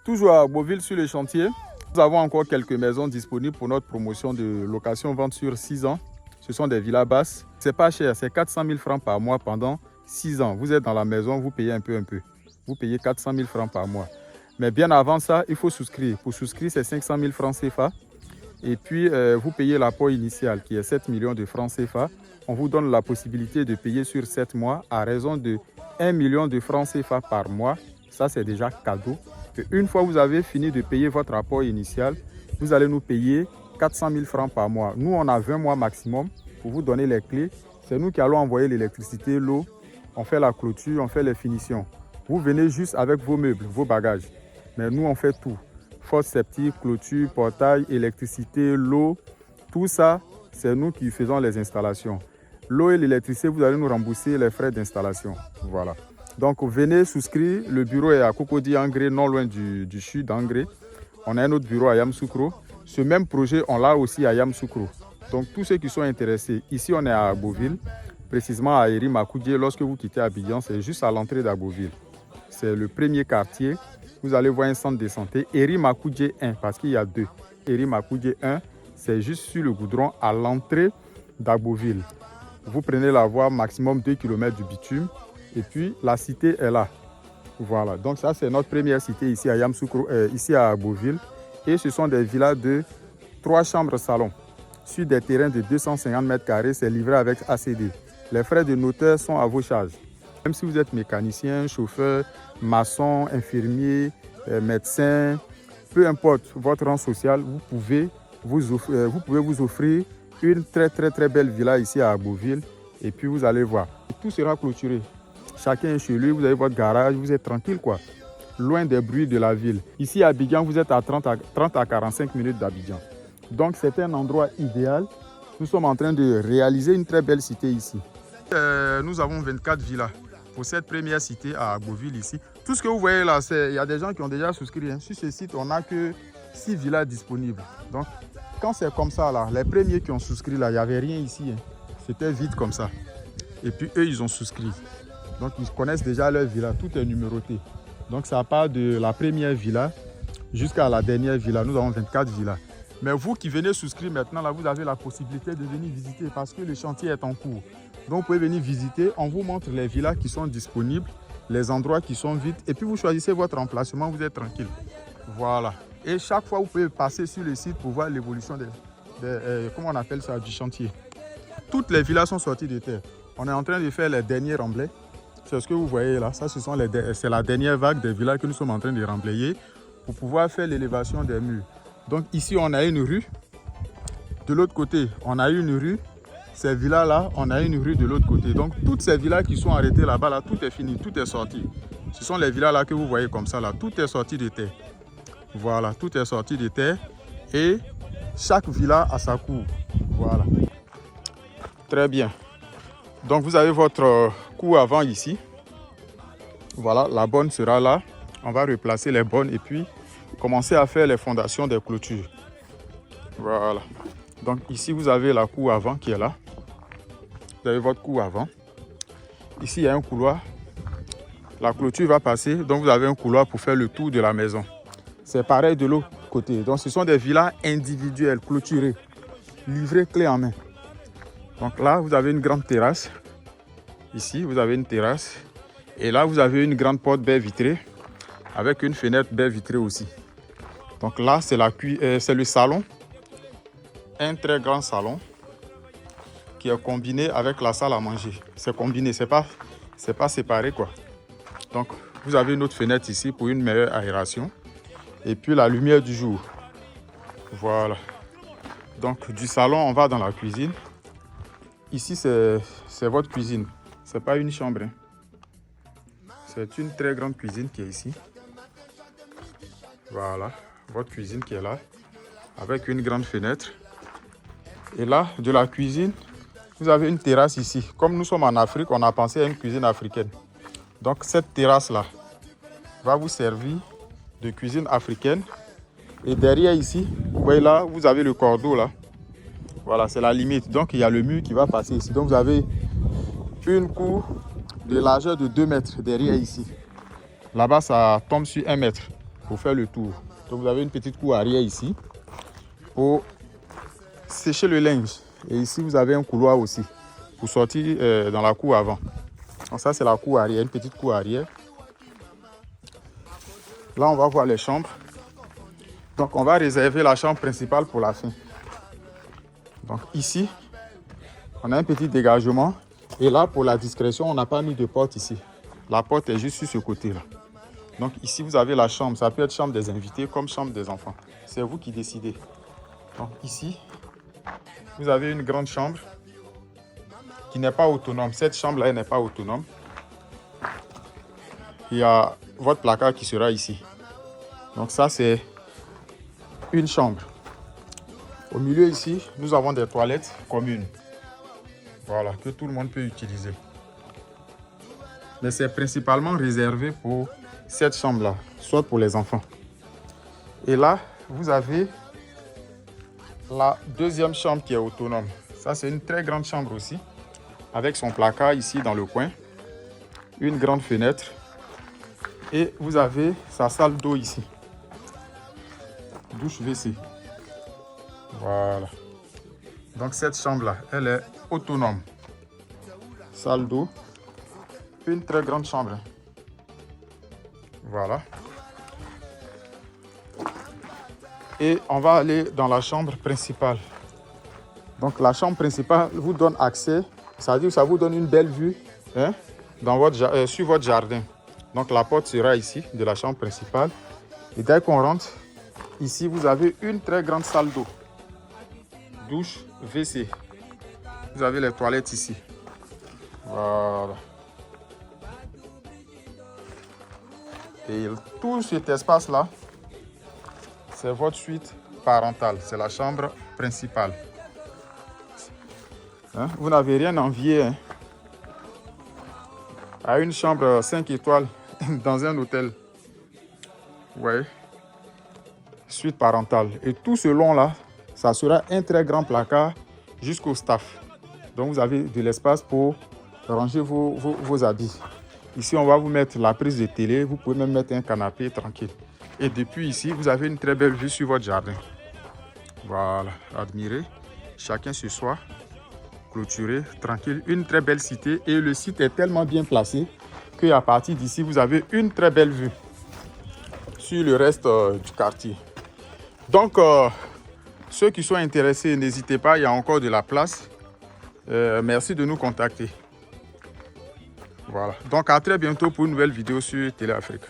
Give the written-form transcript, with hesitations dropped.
Toujours à Beauville sur le chantier, nous avons encore quelques maisons disponibles pour notre promotion de location-vente sur 6 ans. Ce sont des villas basses. C'est pas cher, c'est 400 000 francs par mois pendant 6 ans. Vous êtes dans la maison, vous payez un peu. Vous payez 400 000 francs par mois. Mais bien avant ça, il faut souscrire. Pour souscrire, c'est 500 000 francs CFA. Et puis, vous payez l'apport initial qui est 7 millions de francs CFA. On vous donne la possibilité de payer sur 7 mois à raison de 1 million de francs CFA par mois. Ça, c'est déjà cadeau. Une fois que vous avez fini de payer votre apport initial, vous allez nous payer 400 000 francs par mois. Nous, on a 20 mois maximum pour vous donner les clés. C'est nous qui allons envoyer l'électricité, l'eau. On fait la clôture, on fait les finitions. Vous venez juste avec vos meubles, vos bagages. Mais nous, on fait tout. Fosse septique, clôture, portail, électricité, l'eau. Tout ça, c'est nous qui faisons les installations. L'eau et l'électricité, vous allez nous rembourser les frais d'installation. Voilà. Donc, venez souscrire. Le bureau est à Cocody, Angré, non loin du CHU d'Angré. On a un autre bureau à Yamoussoukro. Ce même projet, on l'a aussi à Yamoussoukro. Donc, tous ceux qui sont intéressés, ici, on est à Beauville, précisément à Eri Makoudje. Lorsque vous quittez Abidjan, c'est juste à l'entrée d'Aboville. C'est le premier quartier. Vous allez voir un centre de santé, Eri Makoudje 1, parce qu'il y a 2. Eri Makoudje 1, c'est juste sur le goudron à l'entrée d'Aboville. Vous prenez la voie maximum 2 km du bitume. Et puis, la cité est là. Voilà. Donc, ça, c'est notre première cité ici à Yamoussoukro, ici à Beauville. Et ce sont des villas de 3 chambres salon. Sur des terrains de 250 mètres carrés, c'est livré avec ACD. Les frais de notaire sont à vos charges. Même si vous êtes mécanicien, chauffeur, maçon, infirmier, médecin, peu importe votre rang social, vous pouvez vous offrir une très belle villa ici à Beauville. Et puis, vous allez voir. Tout sera clôturé. Chacun est chez lui, vous avez votre garage, vous êtes tranquille quoi. Loin des bruits de la ville. Ici à Abidjan, vous êtes à 30 à 45 minutes d'Abidjan. Donc c'est un endroit idéal. Nous sommes en train de réaliser une très belle cité ici. Nous avons 24 villas pour cette première cité à Beauville ici. Tout ce que vous voyez là, il y a des gens qui ont déjà souscrit. Hein. Sur ce site, on n'a que 6 villas disponibles. Donc quand c'est comme ça là, les premiers qui ont souscrit là, il n'y avait rien ici. Hein. C'était vide comme ça. Et puis eux, ils ont souscrit. Donc, ils connaissent déjà leur villa. Tout est numéroté. Donc, ça part de la première villa jusqu'à la dernière villa. Nous avons 24 villas. Mais vous qui venez souscrire maintenant, là, vous avez la possibilité de venir visiter parce que le chantier est en cours. Donc, vous pouvez venir visiter. On vous montre les villas qui sont disponibles, les endroits qui sont vides. Et puis, vous choisissez votre emplacement. Vous êtes tranquille. Voilà. Et chaque fois, vous pouvez passer sur le site pour voir l'évolution comment on appelle ça, du chantier. Toutes les villas sont sorties de terre. On est en train de faire les derniers remblais. C'est ce que vous voyez là, ça c'est la dernière vague des villas que nous sommes en train de remblayer pour pouvoir faire l'élévation des murs. Donc ici on a une rue, de l'autre côté on a une rue, ces villas là on a une rue de l'autre côté. Donc toutes ces villas qui sont arrêtées là-bas, là, tout est fini, tout est sorti. Ce sont les villas là que vous voyez comme ça là, tout est sorti de terre. Voilà, tout est sorti de terre et chaque villa a sa cour. Voilà. Très bien. Donc vous avez votre cour avant ici. Voilà, la bonne sera là. On va replacer les bonnes et puis commencer à faire les fondations des clôtures. Voilà. Donc ici vous avez la cour avant qui est là. Vous avez votre cour avant. Ici il y a un couloir. La clôture va passer. Donc vous avez un couloir pour faire le tour de la maison. C'est pareil de l'autre côté. Donc ce sont des villas individuelles, clôturées, livrées clé en main. Donc là, vous avez une grande terrasse. Ici, vous avez une terrasse. Et là, vous avez une grande porte baie vitrée avec une fenêtre baie vitrée aussi. Donc là, c'est le salon. Un très grand salon qui est combiné avec la salle à manger. C'est combiné, c'est pas séparé quoi. Donc, vous avez une autre fenêtre ici pour une meilleure aération. Et puis la lumière du jour. Voilà. Donc, du salon, on va dans la cuisine. Ici, c'est votre cuisine. Ce n'est pas une chambre. Hein. C'est une très grande cuisine qui est ici. Voilà, votre cuisine qui est là. Avec une grande fenêtre. Et là, de la cuisine, vous avez une terrasse ici. Comme nous sommes en Afrique, on a pensé à une cuisine africaine. Donc, cette terrasse-là va vous servir de cuisine africaine. Et derrière ici, vous voyez là, vous avez le cordeau là. Voilà, c'est la limite. Donc, il y a le mur qui va passer ici. Donc, vous avez une cour de largeur de 2 mètres derrière ici. Là-bas, ça tombe sur 1 mètre. pour faire le tour. Donc vous avez une petite cour arrière ici pour sécher le linge. Et ici vous avez un couloir aussi pour sortir dans la cour avant. Donc ça c'est la cour arrière, une petite cour arrière. Là on va voir les chambres. Donc on va réserver la chambre principale pour la fin. Donc ici on a un petit dégagement. Et là pour la discrétion on n'a pas mis de porte ici. La porte est juste sur ce côté là. Donc ici vous avez la chambre. Ça peut être chambre des invités comme chambre des enfants. C'est vous qui décidez. Donc ici vous avez une grande chambre qui n'est pas autonome. Cette chambre-là n'est pas autonome. Il y a votre placard qui sera ici. Donc ça, c'est une chambre. Au milieu ici, nous avons des toilettes communes. Voilà, que tout le monde peut utiliser. Mais c'est principalement réservé pour cette chambre-là, soit pour les enfants. Et là, vous avez la deuxième chambre qui est autonome. Ça, c'est une très grande chambre aussi, avec son placard ici dans le coin, une grande fenêtre, et vous avez sa salle d'eau ici, douche WC. Voilà. Donc cette chambre-là, elle est autonome. Salle d'eau, une très grande chambre. Voilà. Et on va aller dans la chambre principale. Donc la chambre principale vous donne accès, c'est-à-dire ça vous donne une belle vue dans votre, sur votre jardin. Donc la porte sera ici de la chambre principale. Et dès qu'on rentre, ici vous avez une très grande salle d'eau. Douche, WC. Vous avez les toilettes ici. Voilà. Et tout cet espace-là, c'est votre suite parentale. C'est la chambre principale. Vous n'avez rien à envier à une chambre 5 étoiles dans un hôtel. Ouais. Suite parentale. Et tout ce long-là, ça sera un très grand placard jusqu'au staff. Donc vous avez de l'espace pour ranger vos habits. Ici, on va vous mettre la prise de télé. Vous pouvez même mettre un canapé tranquille. Et depuis ici, vous avez une très belle vue sur votre jardin. Voilà, admirez. Chacun sur soi, clôturé, tranquille. Une très belle cité. Et le site est tellement bien placé qu'à partir d'ici, vous avez une très belle vue sur le reste du quartier. Donc, ceux qui sont intéressés, n'hésitez pas, il y a encore de la place. Merci de nous contacter. Voilà. Donc, à très bientôt pour une nouvelle vidéo sur Télé Afrique.